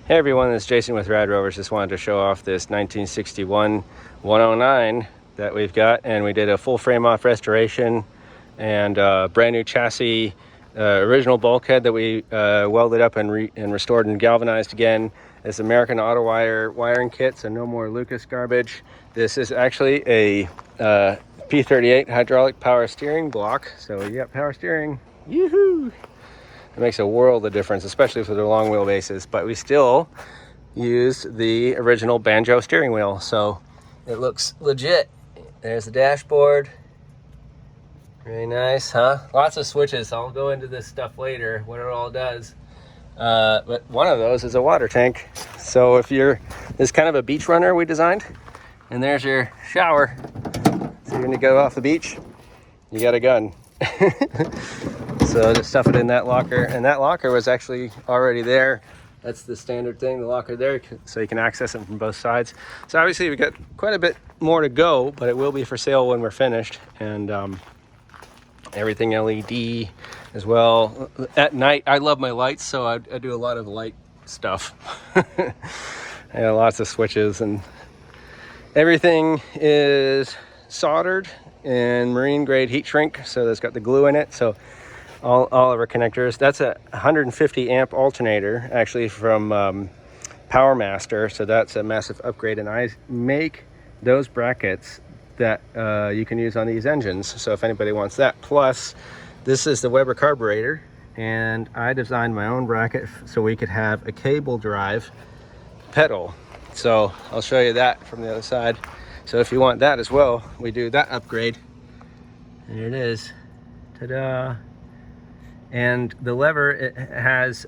Hey everyone, it's Jason with RadRovers. Just wanted to show off this 1961 109 that we've got, and we did a full frame off restoration and brand new chassis, original bulkhead that we welded up and restored and galvanized again. This American Autowire wiring kit, so no more Lucas garbage. This is actually a P38 hydraulic power steering block, so you got power steering. Yoo-hoo! It makes a world of difference, especially for the long wheelbases, but we still used the original banjo steering wheel, so it looks legit. There's the dashboard. Very nice, huh? Lots of switches. I'll go into this stuff later, what it all does. But one of those is a water tank. So if you're, this kind of a beach runner we designed, and there's your shower. So you're gonna go off the beach, you got a gun. So just stuff it in that locker, and that locker was actually already there. That's the standard thing, the locker there, so you can access it from both sides. So obviously we got quite a bit more to go, but it will be for sale when we're finished. And everything LED as well. At night, I love my lights, so I do a lot of light stuff. I got lots of switches, and everything is soldered in marine grade heat shrink, so that's got the glue in it. So all of our connectors. That's a 150 amp alternator, actually from Power Master, so that's a massive upgrade, and I make those brackets that you can use on these engines, so if anybody wants that. Plus, this is the Weber carburetor, and I designed my own bracket so we could have a cable drive pedal. So I'll show you that from the other side. So if you want that as well, we do that upgrade. There it is. Ta-da! And the lever, it has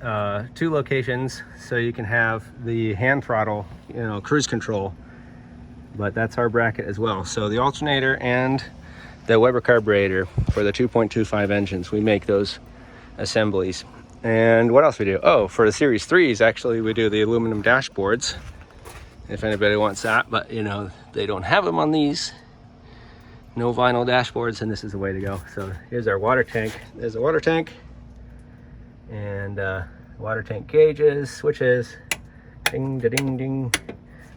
2 locations, so you can have the hand throttle, you know, cruise control. But that's our bracket as well. So the alternator and the Weber carburetor for the 2.25 engines, we make those assemblies. And what else we do? Oh, for the Series 3s, actually, we do the aluminum dashboards, if anybody wants that. But, you know, they don't have them on these. No vinyl dashboards, and this is the way to go. So here's our water tank. There's a water tank. And water tank gauges, switches, ding, da, ding, ding.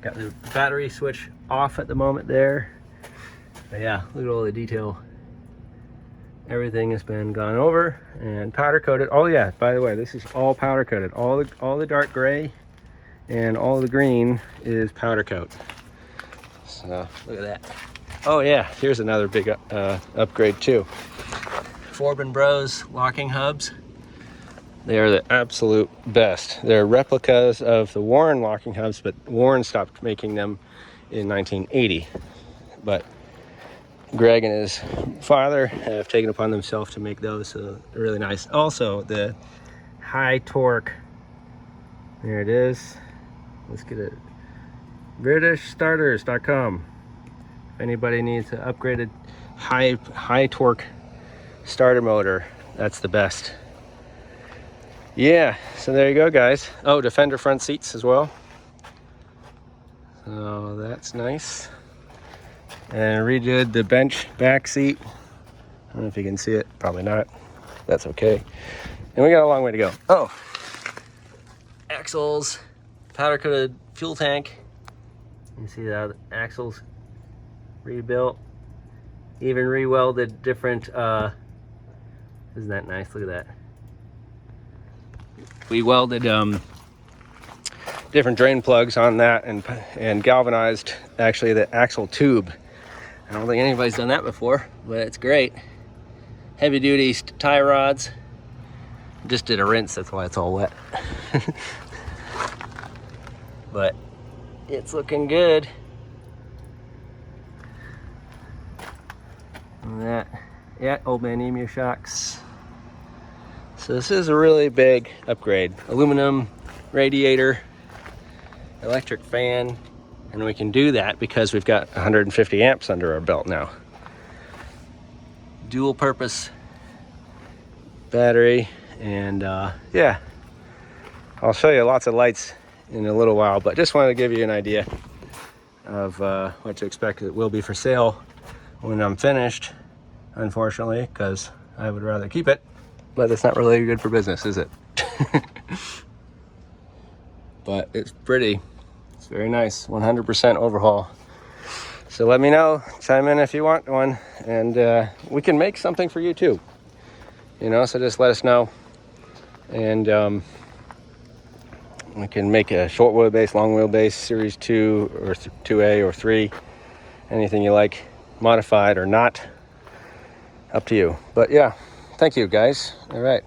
Got the battery switch off at the moment there. But yeah, look at all the detail. Everything has been gone over and powder coated. Oh yeah, by the way, this is all powder coated. All the dark gray and all the green is powder coat. So look at that. Oh yeah, here's another big upgrade too. Forbyn Bros locking hubs. They are the absolute best. They're replicas of the Warren locking hubs, but Warren stopped making them in 1980. But Greg and his father have taken upon themselves to make those, so they're really nice. Also, the high torque. There it is. Let's get it. BritishStarters.com. If anybody needs an upgraded high torque starter motor, that's the best. Yeah, so there you go, guys. Oh, Defender front seats as well. So that's nice. And redid the bench back seat. I don't know if you can see it, probably not. That's okay. And we got a long way to go. Oh, axles, powder coated fuel tank. You see how the axles rebuilt, even re-welded different, isn't that nice? Look at that. We welded different drain plugs on that and galvanized actually the axle tube. I don't think anybody's done that before, but it's great. Heavy duty tie rods. Just did a rinse, that's why it's all wet. But it's looking good. And that, yeah, old man emu shocks. So this is a really big upgrade. Aluminum radiator, electric fan, and we can do that because we've got 150 amps under our belt now. Dual purpose battery, and yeah, I'll show you lots of lights in a little while, but just wanted to give you an idea of what to expect. It will be for sale when I'm finished, unfortunately, because I would rather keep it. But it's not really good for business, is it? but it's pretty. It's very nice. 100% overhaul. So let me know, chime in if you want one, and we can make something for you too. You know, so just let us know, and we can make a short wheelbase, long wheelbase, Series 2 or 2A or 3, anything you like, modified or not, up to you. But yeah, thank you guys. All right.